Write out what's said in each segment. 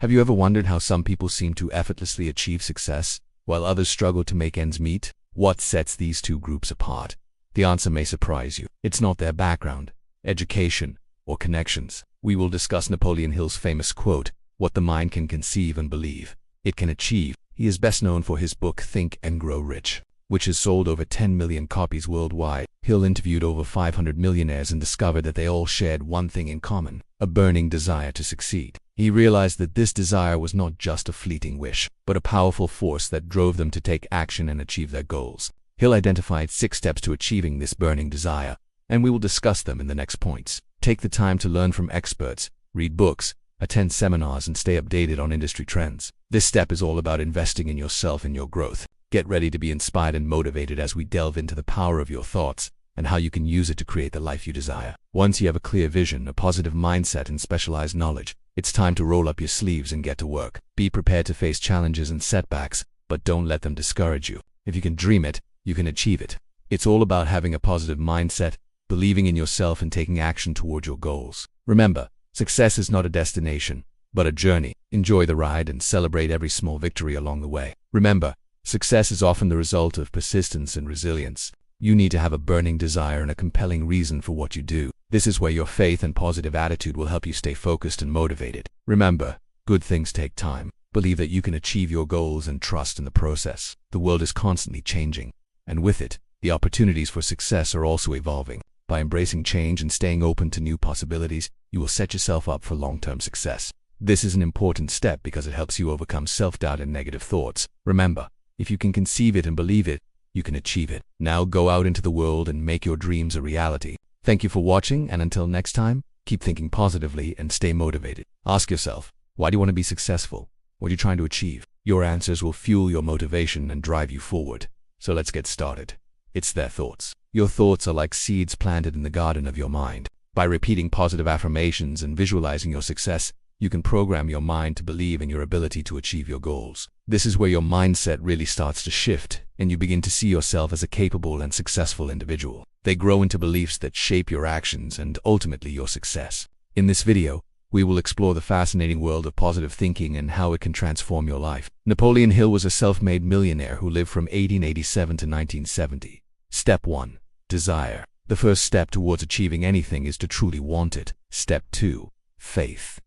Have you ever wondered how some people seem to effortlessly achieve success, while others struggle to make ends meet? What sets these two groups apart? The answer may surprise you. It's not their background, education, or connections. We will discuss Napoleon Hill's famous quote, "What the mind can conceive and believe, it can achieve." He is best known for his book Think and Grow Rich, which has sold over 10 million copies worldwide. Hill interviewed over 500 millionaires and discovered that they all shared one thing in common: a burning desire to succeed. He realized that this desire was not just a fleeting wish, but a powerful force that drove them to take action and achieve their goals. Hill identified 6 steps to achieving this burning desire, and we will discuss them in the next points. Take the time to learn from experts, read books, attend seminars, and stay updated on industry trends. This step is all about investing in yourself and your growth. Get ready to be inspired and motivated as we delve into the power of your thoughts and how you can use it to create the life you desire. Once you have a clear vision, a positive mindset, and specialized knowledge, it's time to roll up your sleeves and get to work. Be prepared to face challenges and setbacks, but don't let them discourage you. If you can dream it, you can achieve it. It's all about having a positive mindset, believing in yourself, and taking action toward your goals. Remember, success is not a destination, but a journey. Enjoy the ride and celebrate every small victory along the way. Remember, success is often the result of persistence and resilience. You need to have a burning desire and a compelling reason for what you do. This is where your faith and positive attitude will help you stay focused and motivated. Remember, good things take time. Believe that you can achieve your goals and trust in the process. The world is constantly changing, and with it, the opportunities for success are also evolving. By embracing change and staying open to new possibilities, you will set yourself up for long-term success. This is an important step because it helps you overcome self-doubt and negative thoughts. Remember, if you can conceive it and believe it, you can achieve it. Now go out into the world and make your dreams a reality. Thank you for watching, and until next time, keep thinking positively and stay motivated. Ask yourself, why do you want to be successful? What are you trying to achieve? Your answers will fuel your motivation and drive you forward. So let's get started. It's their thoughts. Your thoughts are like seeds planted in the garden of your mind. By repeating positive affirmations and visualizing your success, you can program your mind to believe in your ability to achieve your goals. This is where your mindset really starts to shift, and you begin to see yourself as a capable and successful individual. They grow into beliefs that shape your actions and ultimately your success. In this video, we will explore the fascinating world of positive thinking and how it can transform your life. Napoleon Hill was a self-made millionaire who lived from 1887 to 1970. Step 1. Desire. The first step towards achieving anything is to truly want it. Step 2. Faith.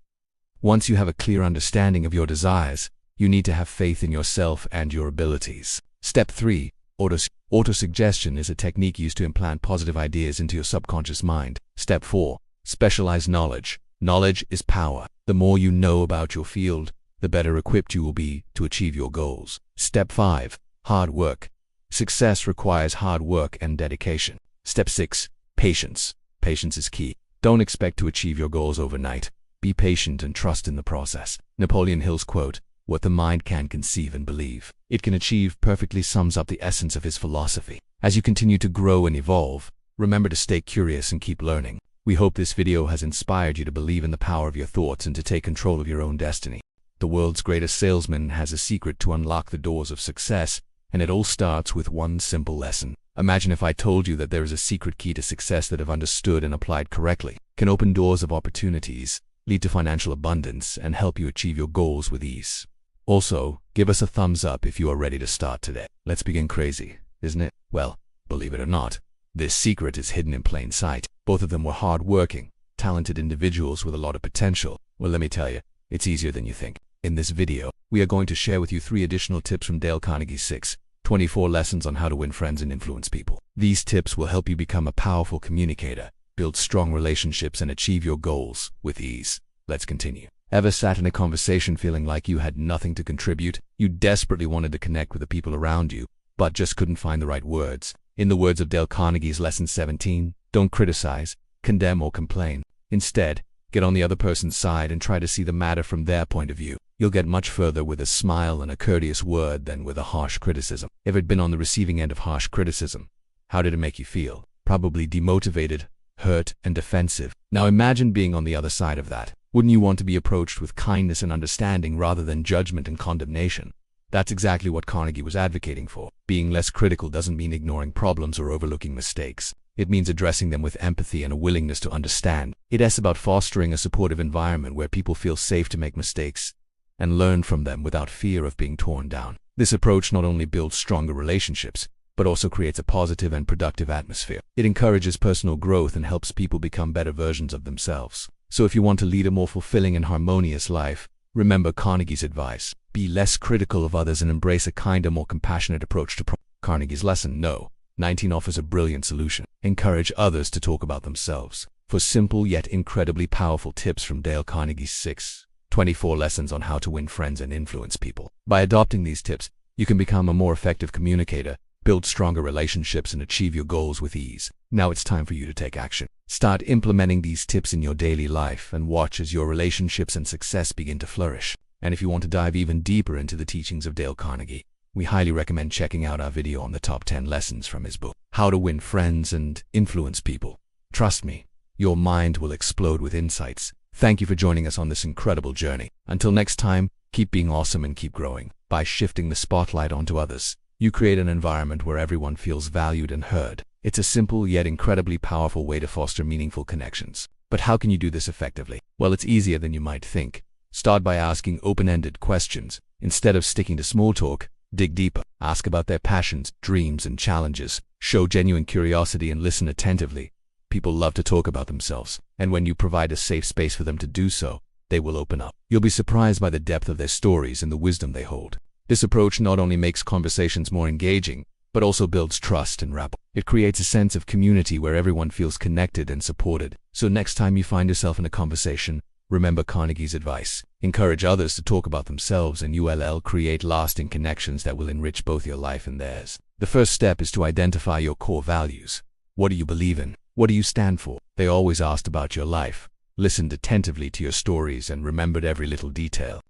Once you have a clear understanding of your desires, you need to have faith in yourself and your abilities. Step 3. Autosuggestion is a technique used to implant positive ideas into your subconscious mind. Step 4. Specialized knowledge. Knowledge is power. The more you know about your field, the better equipped you will be to achieve your goals. Step 5. Hard work. Success requires hard work and dedication. Step 6. Patience. Patience is key. Don't expect to achieve your goals overnight. Be patient and trust in the process. Napoleon Hill's quote, "What the mind can conceive and believe, it can achieve," perfectly sums up the essence of his philosophy. As you continue to grow and evolve, remember to stay curious and keep learning. We hope this video has inspired you to believe in the power of your thoughts and to take control of your own destiny. The world's greatest salesman has a secret to unlock the doors of success, and it all starts with one simple lesson. Imagine if I told you that there is a secret key to success that, if understood and applied correctly, can open doors of opportunities, lead to financial abundance, and help you achieve your goals with ease. Also, give us a thumbs up if you are ready to start today. Let's begin. Crazy, isn't it? Well, believe it or not, this secret is hidden in plain sight. Both of them were hard-working, talented individuals with a lot of potential. Well, let me tell you, it's easier than you think. In this video, we are going to share with you 3 additional tips from Dale Carnegie's 624 lessons on how to win friends and influence people. These tips will help you become a powerful communicator, build strong relationships, and achieve your goals with ease. Let's continue. Ever sat in a conversation feeling like you had nothing to contribute? You desperately wanted to connect with the people around you, but just couldn't find the right words. In the words of Dale Carnegie's Lesson 17, don't criticize, condemn, or complain. Instead, get on the other person's side and try to see the matter from their point of view. You'll get much further with a smile and a courteous word than with a harsh criticism. Ever been on the receiving end of harsh criticism? How did it make you feel? Probably demotivated, hurt, and defensive. Now imagine being on the other side of that. Wouldn't you want to be approached with kindness and understanding rather than judgment and condemnation? That's exactly what Carnegie was advocating for. Being less critical doesn't mean ignoring problems or overlooking mistakes. It means addressing them with empathy and a willingness to understand. It's about fostering a supportive environment where people feel safe to make mistakes and learn from them without fear of being torn down. This approach not only builds stronger relationships, but also creates a positive and productive atmosphere. It encourages personal growth and helps people become better versions of themselves. So if you want to lead a more fulfilling and harmonious life, remember Carnegie's advice. Be less critical of others and embrace a kinder, more compassionate approach to Carnegie's lesson. No. 19 offers a brilliant solution. Encourage others to talk about themselves. For simple yet incredibly powerful tips from Dale Carnegie's 24 lessons on how to win friends and influence people. By adopting these tips, you can become a more effective communicator, build stronger relationships, and achieve your goals with ease. Now it's time for you to take action. Start implementing these tips in your daily life and watch as your relationships and success begin to flourish. And if you want to dive even deeper into the teachings of Dale Carnegie, we highly recommend checking out our video on the top 10 lessons from his book, How to Win Friends and Influence People. Trust me, your mind will explode with insights. Thank you for joining us on this incredible journey. Until next time, keep being awesome and keep growing. By shifting the spotlight onto others, you create an environment where everyone feels valued and heard. It's a simple yet incredibly powerful way to foster meaningful connections. But how can you do this effectively? Well, it's easier than you might think. Start by asking open-ended questions. Instead of sticking to small talk, dig deeper. Ask about their passions, dreams, and challenges. Show genuine curiosity and listen attentively. People love to talk about themselves, and when you provide a safe space for them to do so, they will open up. You'll be surprised by the depth of their stories and the wisdom they hold. This approach not only makes conversations more engaging, but also builds trust and rapport. It creates a sense of community where everyone feels connected and supported. So next time you find yourself in a conversation, remember Carnegie's advice. Encourage others to talk about themselves and you'll create lasting connections that will enrich both your life and theirs. The first step is to identify your core values. What do you believe in? What do you stand for? They always asked about your life, listened attentively to your stories, and remembered every little detail.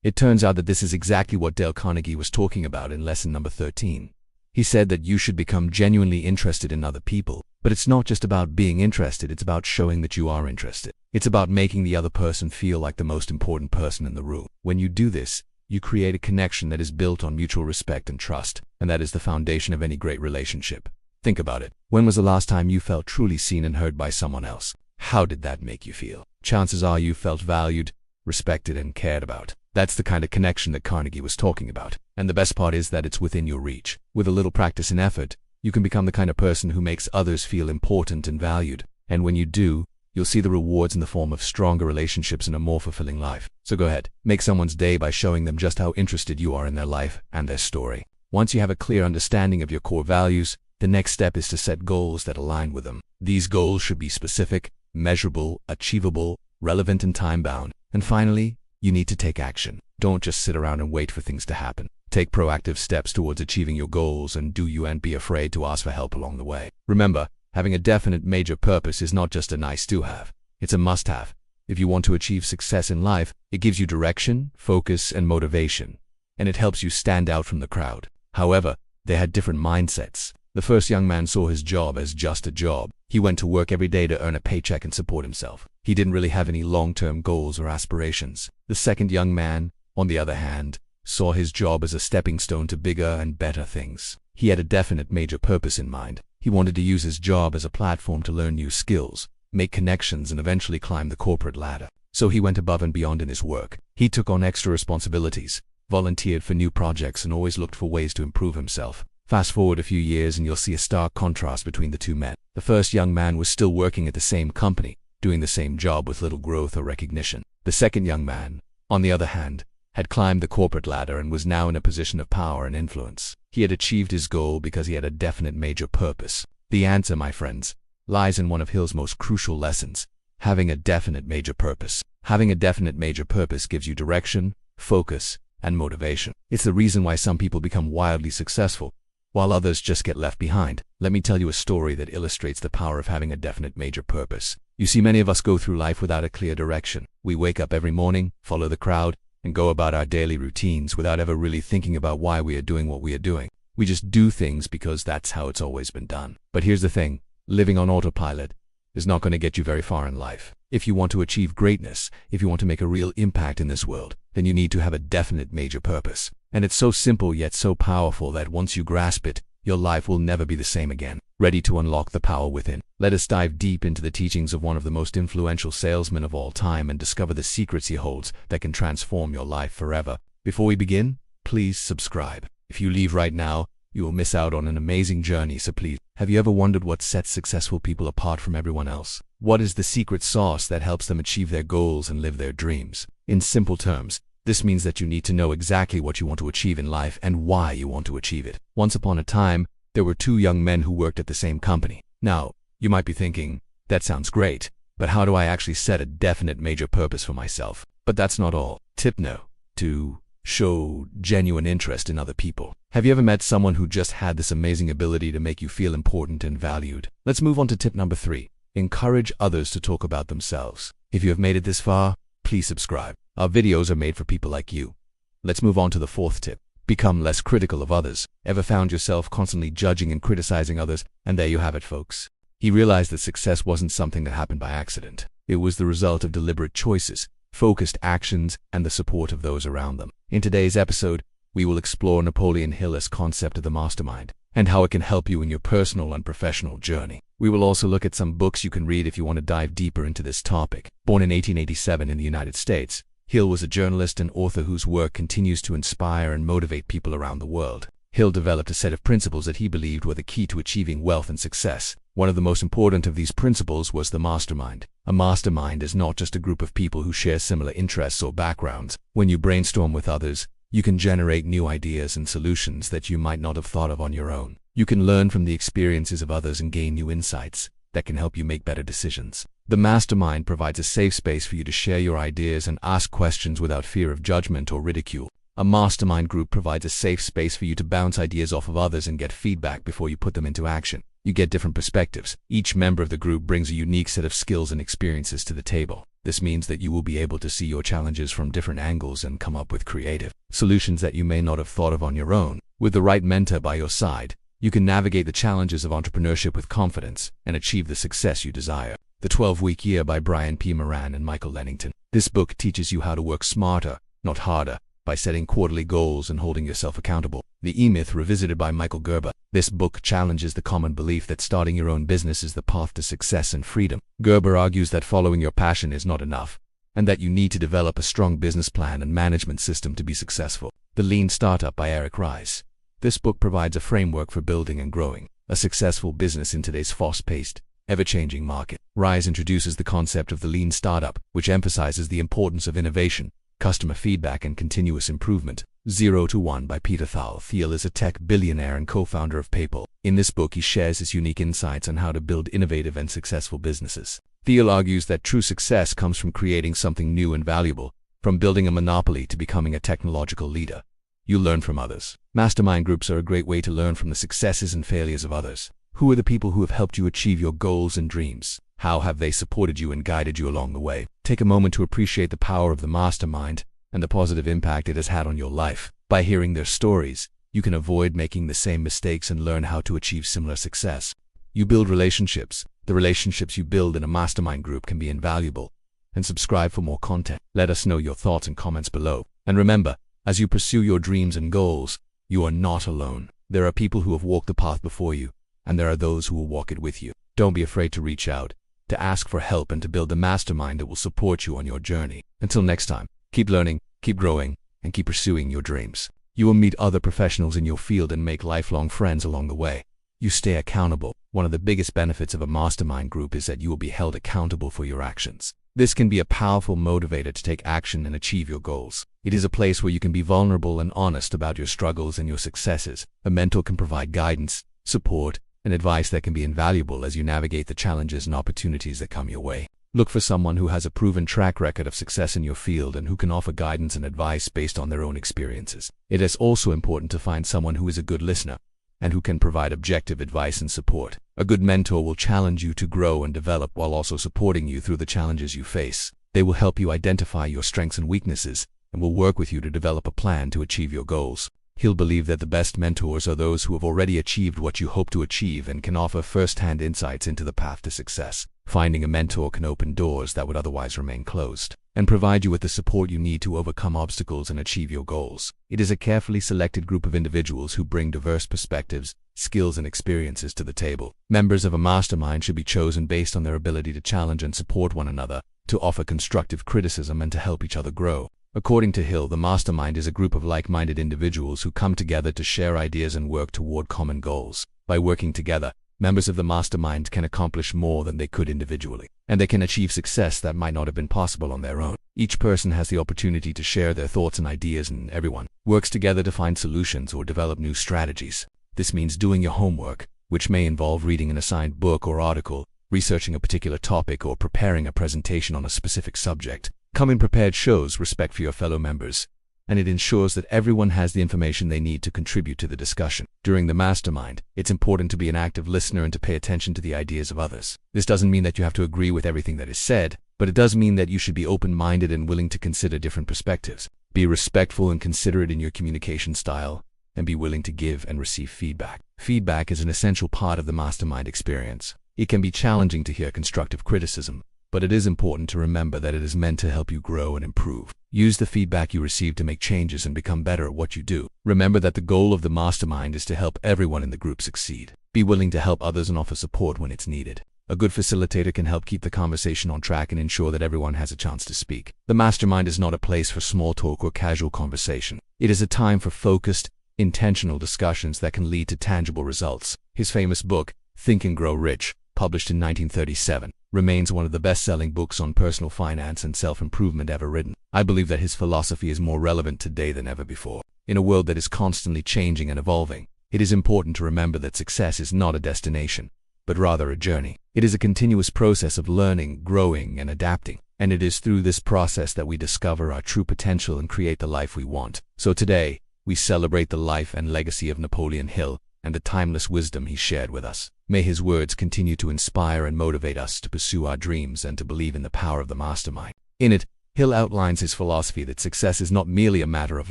It turns out that this is exactly what Dale Carnegie was talking about in lesson number 13. He said that you should become genuinely interested in other people, but it's not just about being interested, it's about showing that you are interested. It's about making the other person feel like the most important person in the room. When you do this, you create a connection that is built on mutual respect and trust, and that is the foundation of any great relationship. Think about it. When was the last time you felt truly seen and heard by someone else? How did that make you feel? Chances are you felt valued, respected, and cared about. That's the kind of connection that Carnegie was talking about. And the best part is that it's within your reach. With a little practice and effort, you can become the kind of person who makes others feel important and valued. And when you do, you'll see the rewards in the form of stronger relationships and a more fulfilling life. So go ahead, make someone's day by showing them just how interested you are in their life and their story. Once you have a clear understanding of your core values, the next step is to set goals that align with them. These goals should be specific, measurable, achievable, relevant, and time-bound. And finally, you need to take action. Don't just sit around and wait for things to happen. Take proactive steps towards achieving your goals, and don't be afraid to ask for help along the way. Remember, having a definite major purpose is not just a nice to-have. It's a must-have. If you want to achieve success in life, it gives you direction, focus, and motivation, and it helps you stand out from the crowd. However, they had different mindsets. The first young man saw his job as just a job. He went to work every day to earn a paycheck and support himself. He didn't really have any long-term goals or aspirations. The second young man, on the other hand, saw his job as a stepping stone to bigger and better things. He had a definite major purpose in mind. He wanted to use his job as a platform to learn new skills, make connections, and eventually climb the corporate ladder. So he went above and beyond in his work. He took on extra responsibilities, volunteered for new projects, and always looked for ways to improve himself. Fast forward a few years and you'll see a stark contrast between the two men. The first young man was still working at the same company, doing the same job with little growth or recognition. The second young man, on the other hand, had climbed the corporate ladder and was now in a position of power and influence. He had achieved his goal because he had a definite major purpose. The answer, my friends, lies in one of Hill's most crucial lessons: having a definite major purpose. Having a definite major purpose gives you direction, focus, and motivation. It's the reason why some people become wildly successful, while others just get left behind. Let me tell you a story that illustrates the power of having a definite major purpose. You see, many of us go through life without a clear direction. We wake up every morning, follow the crowd, and go about our daily routines without ever really thinking about why we are doing what we are doing. We just do things because that's how it's always been done. But here's the thing, living on autopilot is not going to get you very far in life. If you want to achieve greatness, if you want to make a real impact in this world, then you need to have a definite major purpose. And it's so simple yet so powerful that once you grasp it, your life will never be the same again. ready to unlock the power within. Let us dive deep into the teachings of one of the most influential salesmen of all time and discover the secrets he holds that can transform your life forever. Before we begin, please subscribe. If you leave right now, you will miss out on an amazing journey, so please. Have you ever wondered what sets successful people apart from everyone else? What is the secret sauce that helps them achieve their goals and live their dreams? In simple terms, this means that you need to know exactly what you want to achieve in life and why you want to achieve it. Once upon a time, there were two young men who worked at the same company. Now, you might be thinking, that sounds great, but how do I actually set a definite major purpose for myself? But that's not all. Tip no. To show genuine interest in other people. Have you ever met someone who just had this amazing ability to make you feel important and valued? Let's move on to tip number 3. Encourage others to talk about themselves. If you have made it this far, please subscribe. Our videos are made for people like you. Let's move on to the 4th tip. Become less critical of others. Ever found yourself constantly judging and criticizing others? And there you have it, folks. He realized that success wasn't something that happened by accident. It was the result of deliberate choices, focused actions, and the support of those around them. In today's episode, we will explore Napoleon Hill's concept of the mastermind and how it can help you in your personal and professional journey. We will also look at some books you can read if you want to dive deeper into this topic. Born in 1887 in the United States, Hill was a journalist and author whose work continues to inspire and motivate people around the world. Hill developed a set of principles that he believed were the key to achieving wealth and success. One of the most important of these principles was the mastermind. A mastermind is not just a group of people who share similar interests or backgrounds. When you brainstorm with others, you can generate new ideas and solutions that you might not have thought of on your own. You can learn from the experiences of others and gain new insights that can help you make better decisions. The mastermind provides a safe space for you to share your ideas and ask questions without fear of judgment or ridicule. A mastermind group provides a safe space for you to bounce ideas off of others and get feedback before you put them into action. You get different perspectives. Each member of the group brings a unique set of skills and experiences to the table. This means that you will be able to see your challenges from different angles and come up with creative solutions that you may not have thought of on your own. With the right mentor by your side, you can navigate the challenges of entrepreneurship with confidence and achieve the success you desire. The 12-Week Year by Brian P. Moran and Michael Lennington. This book teaches you how to work smarter, not harder, by setting quarterly goals and holding yourself accountable. The E-Myth Revisited by Michael Gerber. This book challenges the common belief that starting your own business is the path to success and freedom. Gerber argues that following your passion is not enough, and that you need to develop a strong business plan and management system to be successful. The Lean Startup by Eric Ries. This book provides a framework for building and growing a successful business in today's fast-paced, ever-changing market. Ries introduces the concept of the lean startup, which emphasizes the importance of innovation, customer feedback, and continuous improvement. 0 to 1 by Peter Thiel. Thiel is a tech billionaire and co-founder of PayPal. In this book, he shares his unique insights on how to build innovative and successful businesses. Thiel argues that true success comes from creating something new and valuable, from building a monopoly to becoming a technological leader. You learn from others. Mastermind groups are a great way to learn from the successes and failures of others. Who are the people who have helped you achieve your goals and dreams? How have they supported you and guided you along the way? Take a moment to appreciate the power of the mastermind and the positive impact it has had on your life. By hearing their stories, you can avoid making the same mistakes and learn how to achieve similar success. You build relationships. The relationships you build in a mastermind group can be invaluable. And subscribe for more content. Let us know your thoughts and comments below. And remember, as you pursue your dreams and goals, you are not alone. There are people who have walked the path before you, and there are those who will walk it with you. Don't be afraid to reach out, to ask for help, and to build the mastermind that will support you on your journey. Until next time, keep learning, keep growing, and keep pursuing your dreams. You will meet other professionals in your field and make lifelong friends along the way. You stay accountable. One of the biggest benefits of a mastermind group is that you will be held accountable for your actions. This can be a powerful motivator to take action and achieve your goals. It is a place where you can be vulnerable and honest about your struggles and your successes. A mentor can provide guidance, support, and advice that can be invaluable as you navigate the challenges and opportunities that come your way. Look for someone who has a proven track record of success in your field and who can offer guidance and advice based on their own experiences. It is also important to find someone who is a good listener and who can provide objective advice and support. A good mentor will challenge you to grow and develop while also supporting you through the challenges you face. They will help you identify your strengths and weaknesses and will work with you to develop a plan to achieve your goals. He'll believe that the best mentors are those who have already achieved what you hope to achieve and can offer first-hand insights into the path to success. Finding a mentor can open doors that would otherwise remain closed, and provide you with the support you need to overcome obstacles and achieve your goals. It is a carefully selected group of individuals who bring diverse perspectives, skills, and experiences to the table. Members of a mastermind should be chosen based on their ability to challenge and support one another, to offer constructive criticism, and to help each other grow. According to Hill, the mastermind is a group of like-minded individuals who come together to share ideas and work toward common goals. By working together, members of the mastermind can accomplish more than they could individually, and they can achieve success that might not have been possible on their own. Each person has the opportunity to share their thoughts and ideas, and everyone works together to find solutions or develop new strategies. This means doing your homework, which may involve reading an assigned book or article, researching a particular topic, or preparing a presentation on a specific subject. Coming prepared shows respect for your fellow members, and it ensures that everyone has the information they need to contribute to the discussion. During the mastermind, it's important to be an active listener and to pay attention to the ideas of others. This doesn't mean that you have to agree with everything that is said, but it does mean that you should be open-minded and willing to consider different perspectives. Be respectful and considerate in your communication style, and be willing to give and receive feedback. Feedback is an essential part of the mastermind experience. It can be challenging to hear constructive criticism, but it is important to remember that it is meant to help you grow and improve. Use the feedback you receive to make changes and become better at what you do. Remember that the goal of the mastermind is to help everyone in the group succeed. Be willing to help others and offer support when it's needed. A good facilitator can help keep the conversation on track and ensure that everyone has a chance to speak. The mastermind is not a place for small talk or casual conversation. It is a time for focused, intentional discussions that can lead to tangible results. His famous book, Think and Grow Rich, published in 1937, remains one of the best-selling books on personal finance and self-improvement ever written. I believe that his philosophy is more relevant today than ever before. In a world that is constantly changing and evolving, it is important to remember that success is not a destination, but rather a journey. It is a continuous process of learning, growing, and adapting, and it is through this process that we discover our true potential and create the life we want. So today, we celebrate the life and legacy of Napoleon Hill and the timeless wisdom he shared with us. May his words continue to inspire and motivate us to pursue our dreams and to believe in the power of the mastermind. In it, Hill outlines his philosophy that success is not merely a matter of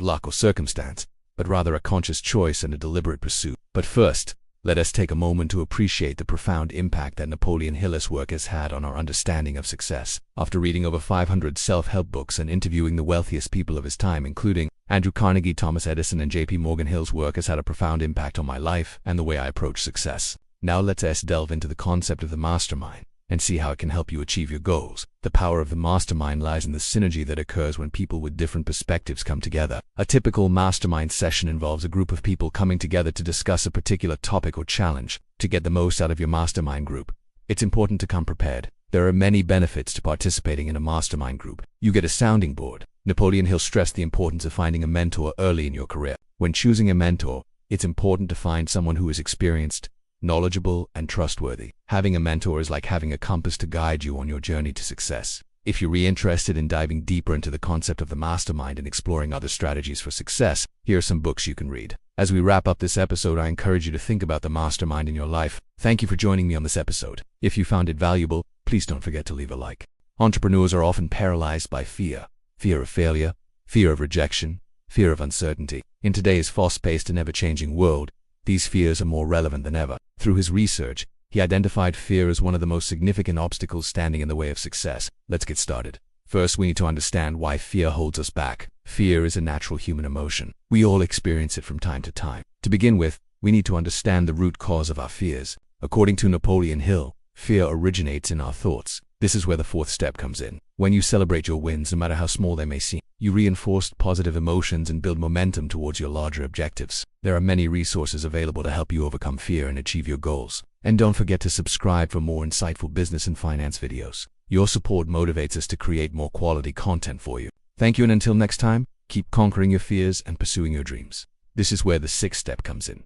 luck or circumstance, but rather a conscious choice and a deliberate pursuit. But first, let us take a moment to appreciate the profound impact that Napoleon Hill's work has had on our understanding of success. After reading over 500 self-help books and interviewing the wealthiest people of his time, including Andrew Carnegie, Thomas Edison, and J.P. Morgan, Hill's work has had a profound impact on my life and the way I approach success. Now let's delve into the concept of the mastermind and see how it can help you achieve your goals. The power of the mastermind lies in the synergy that occurs when people with different perspectives come together. A typical mastermind session involves a group of people coming together to discuss a particular topic or challenge. To get the most out of your mastermind group, it's important to come prepared. There are many benefits to participating in a mastermind group. You get a sounding board. Napoleon Hill stressed the importance of finding a mentor early in your career. When choosing a mentor, it's important to find someone who is experienced, knowledgeable, and trustworthy. Having a mentor is like having a compass to guide you on your journey to success. If you're interested in diving deeper into the concept of the mastermind and exploring other strategies for success, here are some books you can read. As we wrap up this episode, I encourage you to think about the mastermind in your life. Thank you for joining me on this episode. If you found it valuable, please don't forget to leave a like. Entrepreneurs are often paralyzed by fear. Fear of failure, fear of rejection, fear of uncertainty. In today's fast-paced and ever-changing world, these fears are more relevant than ever. Through his research, he identified fear as one of the most significant obstacles standing in the way of success. Let's get started. First, we need to understand why fear holds us back. Fear is a natural human emotion. We all experience it from time to time. To begin with, we need to understand the root cause of our fears. According to Napoleon Hill, fear originates in our thoughts. This is where the fourth step comes in. When you celebrate your wins, no matter how small they may seem, you reinforce positive emotions and build momentum towards your larger objectives. There are many resources available to help you overcome fear and achieve your goals. And don't forget to subscribe for more insightful business and finance videos. Your support motivates us to create more quality content for you. Thank you, and until next time, keep conquering your fears and pursuing your dreams. This is where the sixth step comes in.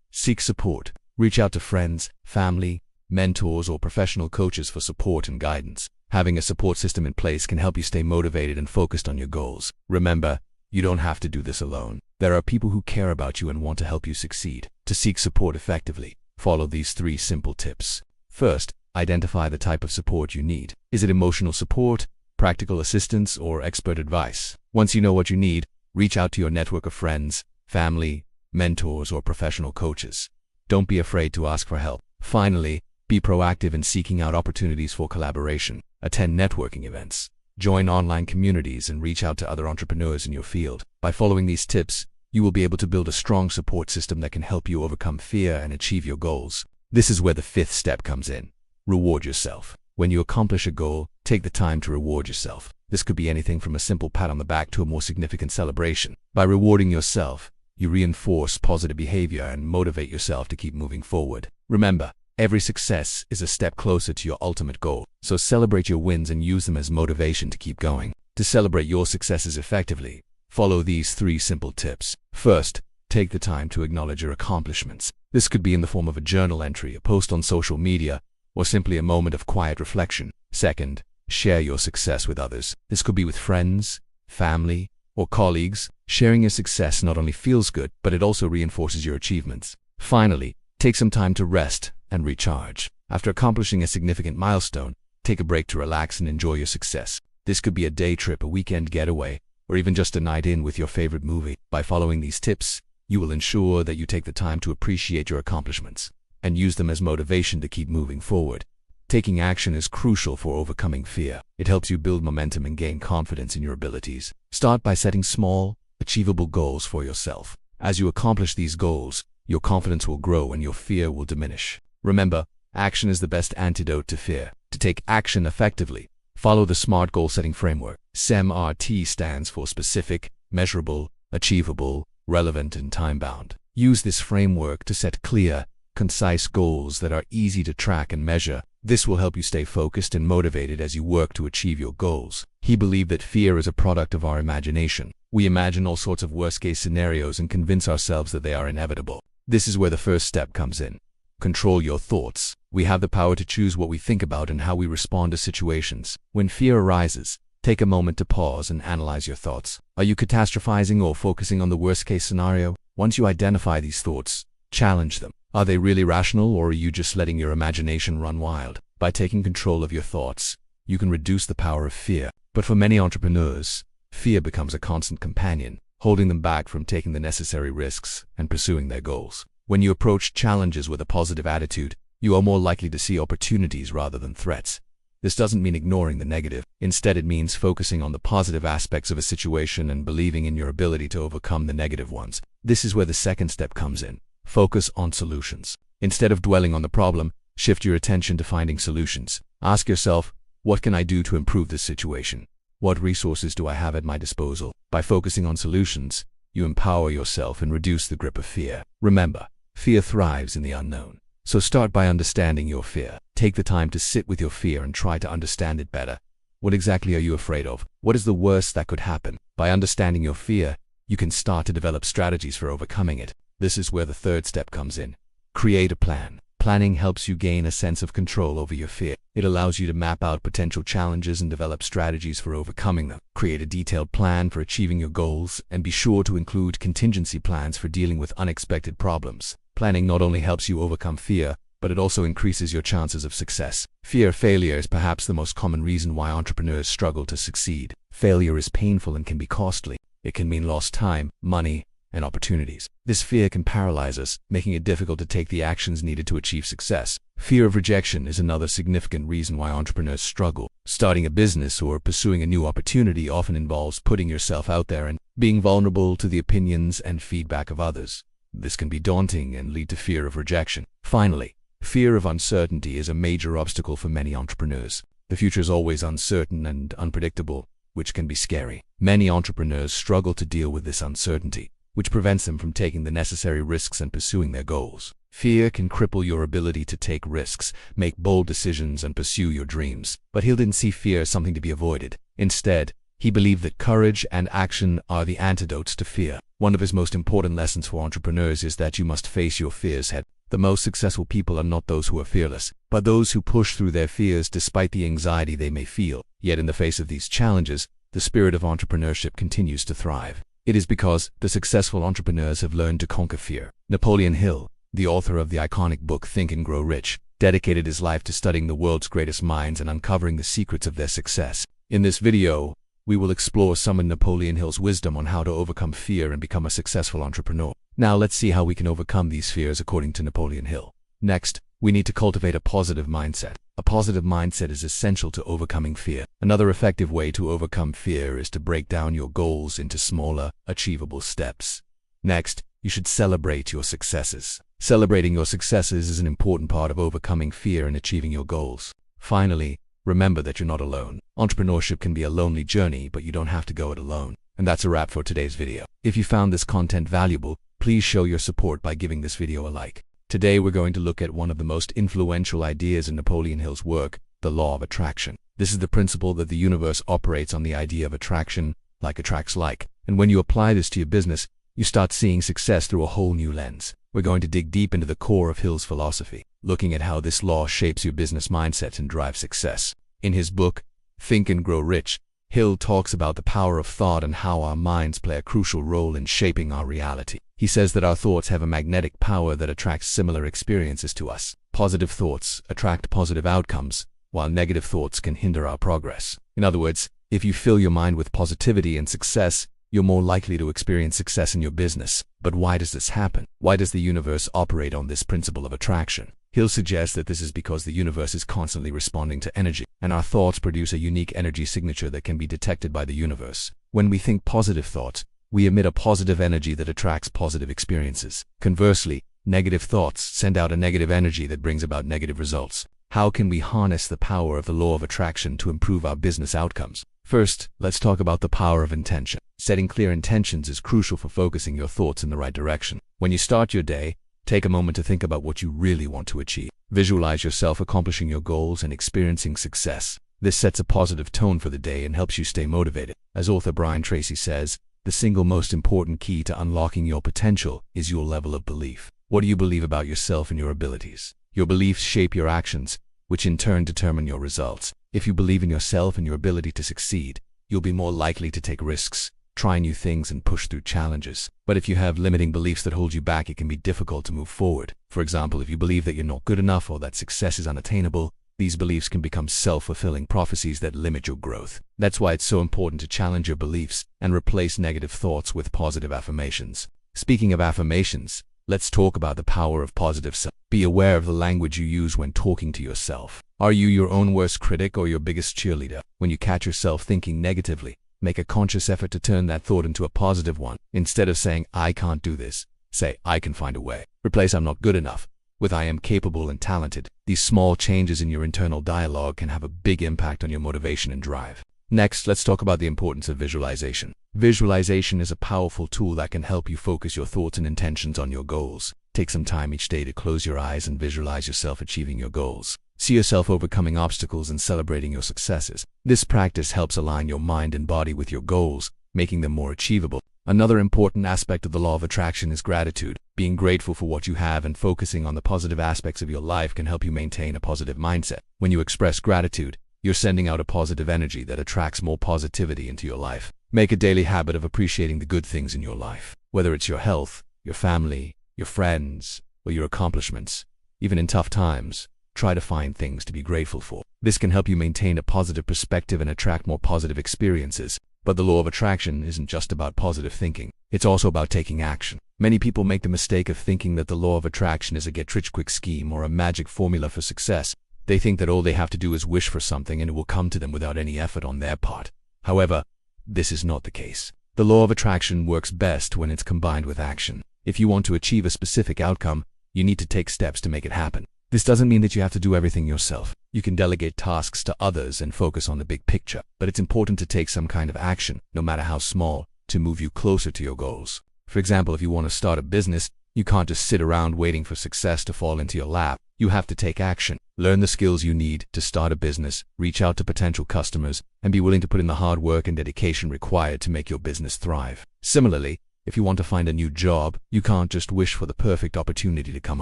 Seek support. Reach out to friends, family, mentors, or professional coaches for support and guidance. Having a support system in place can help you stay motivated and focused on your goals. Remember, you don't have to do this alone. There are people who care about you and want to help you succeed. To seek support effectively, follow these 3 simple tips. First, identify the type of support you need. Is it emotional support, practical assistance, or expert advice? Once you know what you need, reach out to your network of friends, family, mentors, or professional coaches. Don't be afraid to ask for help. Finally, Be proactive in seeking out opportunities for collaboration. Attend networking events. Join online communities and reach out to other entrepreneurs in your field. By following these tips, you will be able to build a strong support system that can help you overcome fear and achieve your goals. This is where the fifth step comes in. Reward yourself. When you accomplish a goal, take the time to reward yourself. This could be anything from a simple pat on the back to a more significant celebration. By rewarding yourself, you reinforce positive behavior and motivate yourself to keep moving forward. Remember, every success is a step closer to your ultimate goal, so celebrate your wins and use them as motivation to keep going. To celebrate your successes effectively, follow these 3 simple tips. First, take the time to acknowledge your accomplishments. This could be in the form of a journal entry, a post on social media, or simply a moment of quiet reflection. Second, share your success with others. This could be with friends, family, or colleagues. Sharing your success not only feels good, but it also reinforces your achievements. Finally, take some time to rest and recharge. After accomplishing a significant milestone, take a break to relax and enjoy your success. This could be a day trip, a weekend getaway, or even just a night in with your favorite movie. By following these tips, you will ensure that you take the time to appreciate your accomplishments and use them as motivation to keep moving forward. Taking action is crucial for overcoming fear. It helps you build momentum and gain confidence in your abilities. Start by setting small, achievable goals for yourself. As you accomplish these goals, your confidence will grow and your fear will diminish. Remember, action is the best antidote to fear. To take action effectively, follow the SMART goal-setting framework. SMART stands for specific, measurable, achievable, relevant, and time-bound. Use this framework to set clear, concise goals that are easy to track and measure. This will help you stay focused and motivated as you work to achieve your goals. He believed that fear is a product of our imagination. We imagine all sorts of worst-case scenarios and convince ourselves that they are inevitable. This is where the first step comes in. Control your thoughts. We have the power to choose what we think about and how we respond to situations. When fear arises, take a moment to pause and analyze your thoughts. Are you catastrophizing or focusing on the worst-case scenario? Once you identify these thoughts, challenge them. Are they really rational, or are you just letting your imagination run wild? By taking control of your thoughts, you can reduce the power of fear. But for many entrepreneurs, fear becomes a constant companion, holding them back from taking the necessary risks and pursuing their goals. When you approach challenges with a positive attitude, you are more likely to see opportunities rather than threats. This doesn't mean ignoring the negative. Instead, it means focusing on the positive aspects of a situation and believing in your ability to overcome the negative ones. This is where the second step comes in. Focus on solutions. Instead of dwelling on the problem, shift your attention to finding solutions. Ask yourself, what can I do to improve this situation? What resources do I have at my disposal? By focusing on solutions, you empower yourself and reduce the grip of fear. Remember, fear thrives in the unknown. So start by understanding your fear. Take the time to sit with your fear and try to understand it better. What exactly are you afraid of? What is the worst that could happen? By understanding your fear, you can start to develop strategies for overcoming it. This is where the third step comes in. Create a plan. Planning helps you gain a sense of control over your fear. It allows you to map out potential challenges and develop strategies for overcoming them. Create a detailed plan for achieving your goals, and be sure to include contingency plans for dealing with unexpected problems. Planning not only helps you overcome fear, but it also increases your chances of success. Fear of failure is perhaps the most common reason why entrepreneurs struggle to succeed. Failure is painful and can be costly. It can mean lost time, money, and opportunities. This fear can paralyze us, making it difficult to take the actions needed to achieve success. Fear of rejection is another significant reason why entrepreneurs struggle. Starting a business or pursuing a new opportunity often involves putting yourself out there and being vulnerable to the opinions and feedback of others. This can be daunting and lead to fear of rejection. Finally, fear of uncertainty is a major obstacle for many entrepreneurs. The future is always uncertain and unpredictable, which can be scary. Many entrepreneurs struggle to deal with this uncertainty, which prevents them from taking the necessary risks and pursuing their goals. Fear can cripple your ability to take risks, make bold decisions, and pursue your dreams. But Hill didn't see fear as something to be avoided. Instead, he believed that courage and action are the antidotes to fear. One of his most important lessons for entrepreneurs is that you must face your fears head. The most successful people are not those who are fearless, but those who push through their fears despite the anxiety they may feel. Yet in the face of these challenges, the spirit of entrepreneurship continues to thrive. It is because the successful entrepreneurs have learned to conquer fear. Napoleon Hill, the author of the iconic book Think and Grow Rich, dedicated his life to studying the world's greatest minds and uncovering the secrets of their success. In this video, we will explore some of Napoleon Hill's wisdom on how to overcome fear and become a successful entrepreneur. Now let's see how we can overcome these fears according to Napoleon Hill. Next, we need to cultivate a positive mindset. A positive mindset is essential to overcoming fear. Another effective way to overcome fear is to break down your goals into smaller, achievable steps. Next, you should celebrate your successes. Celebrating your successes is an important part of overcoming fear and achieving your goals. Finally, remember that you're not alone. Entrepreneurship can be a lonely journey, but you don't have to go it alone. And that's a wrap for today's video. If you found this content valuable, please show your support by giving this video a like. Today we're going to look at one of the most influential ideas in Napoleon Hill's work, the law of attraction. This is the principle that the universe operates on the idea of attraction, like attracts like. And when you apply this to your business, you start seeing success through a whole new lens. We're going to dig deep into the core of Hill's philosophy, looking at how this law shapes your business mindset and drives success. In his book, Think and Grow Rich, Hill talks about the power of thought and how our minds play a crucial role in shaping our reality. He says that our thoughts have a magnetic power that attracts similar experiences to us. Positive thoughts attract positive outcomes, while negative thoughts can hinder our progress. In other words, if you fill your mind with positivity and success, you're more likely to experience success in your business. But why does this happen? Why does the universe operate on this principle of attraction? Hill suggests that this is because the universe is constantly responding to energy, and our thoughts produce a unique energy signature that can be detected by the universe. When we think positive thoughts, we emit a positive energy that attracts positive experiences. Conversely, negative thoughts send out a negative energy that brings about negative results. How can we harness the power of the law of attraction to improve our business outcomes? First, let's talk about the power of intention. Setting clear intentions is crucial for focusing your thoughts in the right direction. When you start your day, take a moment to think about what you really want to achieve. Visualize yourself accomplishing your goals and experiencing success. This sets a positive tone for the day and helps you stay motivated. As author Brian Tracy says, the single most important key to unlocking your potential is your level of belief. What do you believe about yourself and your abilities? Your beliefs shape your actions, which in turn determine your results. If you believe in yourself and your ability to succeed, you'll be more likely to take risks, try new things, and push through challenges. But if you have limiting beliefs that hold you back, it can be difficult to move forward. For example, if you believe that you're not good enough or that success is unattainable, these beliefs can become self-fulfilling prophecies that limit your growth. That's why it's so important to challenge your beliefs and replace negative thoughts with positive affirmations. Speaking of affirmations, let's talk about the power of positive self. Be aware of the language you use when talking to yourself. Are you your own worst critic or your biggest cheerleader? When you catch yourself thinking negatively, make a conscious effort to turn that thought into a positive one. Instead of saying, "I can't do this," say, "I can find a way." Replace "I'm not good enough" with "I am capable and talented." These small changes in your internal dialogue can have a big impact on your motivation and drive. Next, let's talk about the importance of visualization. Visualization is a powerful tool that can help you focus your thoughts and intentions on your goals. Take some time each day to close your eyes and visualize yourself achieving your goals. See yourself overcoming obstacles and celebrating your successes. This practice helps align your mind and body with your goals, making them more achievable. Another important aspect of the law of attraction is gratitude. Being grateful for what you have and focusing on the positive aspects of your life can help you maintain a positive mindset. When you express gratitude, you're sending out a positive energy that attracts more positivity into your life. Make a daily habit of appreciating the good things in your life, whether it's your health, your family, your friends, or your accomplishments. Even in tough times, try to find things to be grateful for. This can help you maintain a positive perspective and attract more positive experiences. But the law of attraction isn't just about positive thinking. It's also about taking action. Many people make the mistake of thinking that the law of attraction is a get-rich-quick scheme or a magic formula for success. They think that all they have to do is wish for something and it will come to them without any effort on their part. However, this is not the case. The law of attraction works best when it's combined with action. If you want to achieve a specific outcome, you need to take steps to make it happen. This doesn't mean that you have to do everything yourself. You can delegate tasks to others and focus on the big picture. But it's important to take some kind of action, no matter how small, to move you closer to your goals. For example, if you want to start a business, you can't just sit around waiting for success to fall into your lap. You have to take action. Learn the skills you need to start a business, reach out to potential customers, and be willing to put in the hard work and dedication required to make your business thrive. Similarly, if you want to find a new job, you can't just wish for the perfect opportunity to come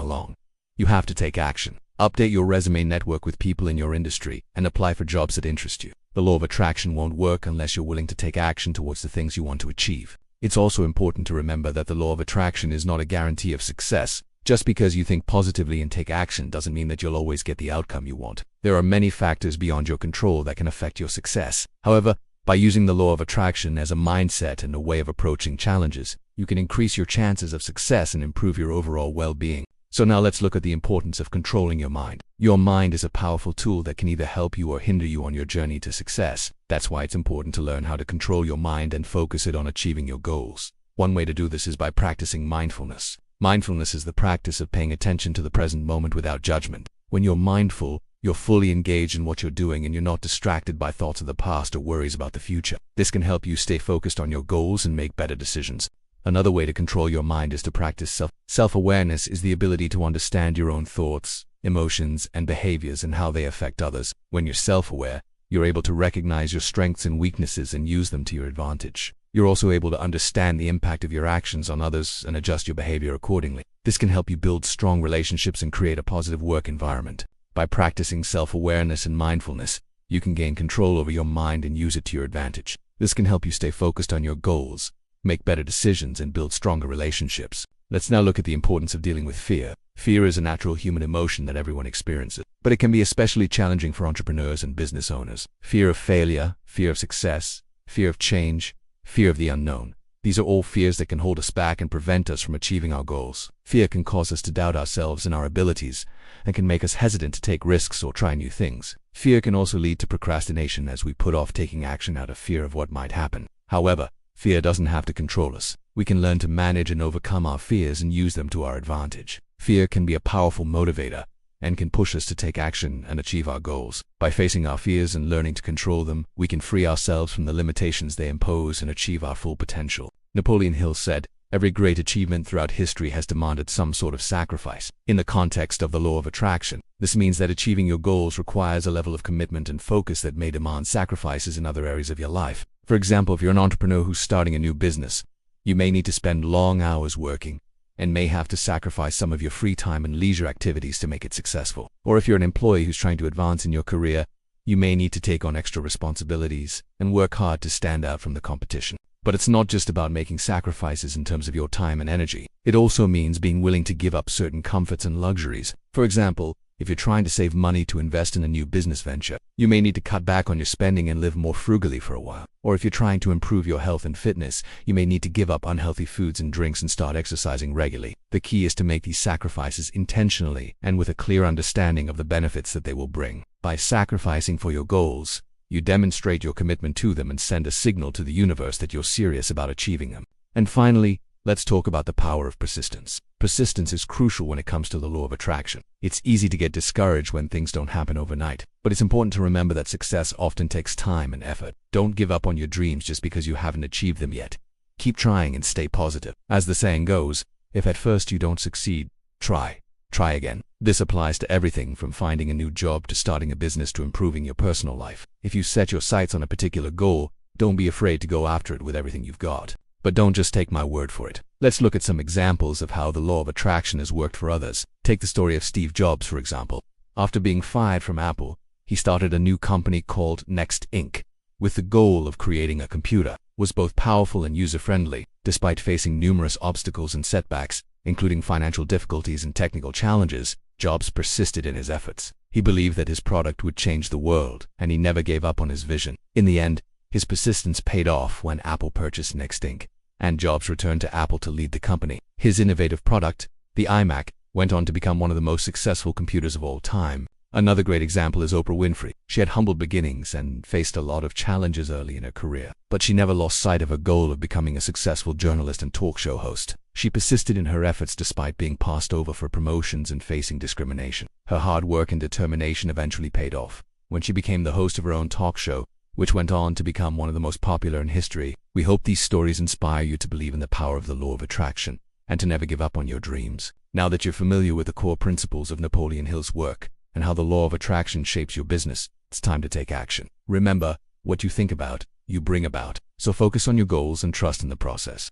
along. You have to take action. Update your resume, network with people in your industry, and apply for jobs that interest you. The law of attraction won't work unless you're willing to take action towards the things you want to achieve. It's also important to remember that the law of attraction is not a guarantee of success. Just because you think positively and take action doesn't mean that you'll always get the outcome you want. There are many factors beyond your control that can affect your success. However, by using the law of attraction as a mindset and a way of approaching challenges, you can increase your chances of success and improve your overall well-being. So now let's look at the importance of controlling your mind. Your mind is a powerful tool that can either help you or hinder you on your journey to success. That's why it's important to learn how to control your mind and focus it on achieving your goals. One way to do this is by practicing mindfulness. Mindfulness is the practice of paying attention to the present moment without judgment. When you're mindful, you're fully engaged in what you're doing and you're not distracted by thoughts of the past or worries about the future. This can help you stay focused on your goals and make better decisions. Another way to control your mind is to practice self-awareness is the ability to understand your own thoughts, emotions, and behaviors and how they affect others. When you're self-aware, you're able to recognize your strengths and weaknesses and use them to your advantage. You're also able to understand the impact of your actions on others and adjust your behavior accordingly. This can help you build strong relationships and create a positive work environment. By practicing self-awareness and mindfulness, you can gain control over your mind and use it to your advantage. This can help you stay focused on your goals, make better decisions, and build stronger relationships. Let's now look at the importance of dealing with fear. Fear is a natural human emotion that everyone experiences, but it can be especially challenging for entrepreneurs and business owners. Fear of failure, fear of success, fear of change, fear of the unknown. These are all fears that can hold us back and prevent us from achieving our goals. Fear can cause us to doubt ourselves and our abilities, and can make us hesitant to take risks or try new things. Fear can also lead to procrastination as we put off taking action out of fear of what might happen. However, fear doesn't have to control us. We can learn to manage and overcome our fears and use them to our advantage. Fear can be a powerful motivator and can push us to take action and achieve our goals. By facing our fears and learning to control them, we can free ourselves from the limitations they impose and achieve our full potential. Napoleon Hill said, "Every great achievement throughout history has demanded some sort of sacrifice." In the context of the law of attraction, this means that achieving your goals requires a level of commitment and focus that may demand sacrifices in other areas of your life. For example, if you're an entrepreneur who's starting a new business, you may need to spend long hours working and may have to sacrifice some of your free time and leisure activities to make it successful. Or if you're an employee who's trying to advance in your career, you may need to take on extra responsibilities and work hard to stand out from the competition. But it's not just about making sacrifices in terms of your time and energy. It also means being willing to give up certain comforts and luxuries. For example, if you're trying to save money to invest in a new business venture, you may need to cut back on your spending and live more frugally for a while. Or if you're trying to improve your health and fitness, you may need to give up unhealthy foods and drinks and start exercising regularly. The key is to make these sacrifices intentionally and with a clear understanding of the benefits that they will bring. By sacrificing for your goals, you demonstrate your commitment to them and send a signal to the universe that you're serious about achieving them. And finally, let's talk about the power of persistence. Persistence is crucial when it comes to the law of attraction. It's easy to get discouraged when things don't happen overnight, but it's important to remember that success often takes time and effort. Don't give up on your dreams just because you haven't achieved them yet. Keep trying and stay positive. As the saying goes, if at first you don't succeed, try again. This applies to everything from finding a new job to starting a business to improving your personal life. If you set your sights on a particular goal, don't be afraid to go after it with everything you've got. But don't just take my word for it. Let's look at some examples of how the law of attraction has worked for others. Take the story of Steve Jobs, for example. After being fired from Apple, he started a new company called Next Inc. with the goal of creating a computer that was both powerful and user-friendly. Despite facing numerous obstacles and setbacks, including financial difficulties and technical challenges, Jobs persisted in his efforts. He believed that his product would change the world, and he never gave up on his vision. In the end, his persistence paid off when Apple purchased Next Inc., and Jobs returned to Apple to lead the company. His innovative product, the iMac, went on to become one of the most successful computers of all time. Another great example is Oprah Winfrey. She had humble beginnings and faced a lot of challenges early in her career, but she never lost sight of her goal of becoming a successful journalist and talk show host. She persisted in her efforts despite being passed over for promotions and facing discrimination. Her hard work and determination eventually paid off when she became the host of her own talk show, which went on to become one of the most popular in history. We hope these stories inspire you to believe in the power of the law of attraction and to never give up on your dreams. Now that you're familiar with the core principles of Napoleon Hill's work and how the law of attraction shapes your business, it's time to take action. Remember, what you think about, you bring about. So focus on your goals and trust in the process.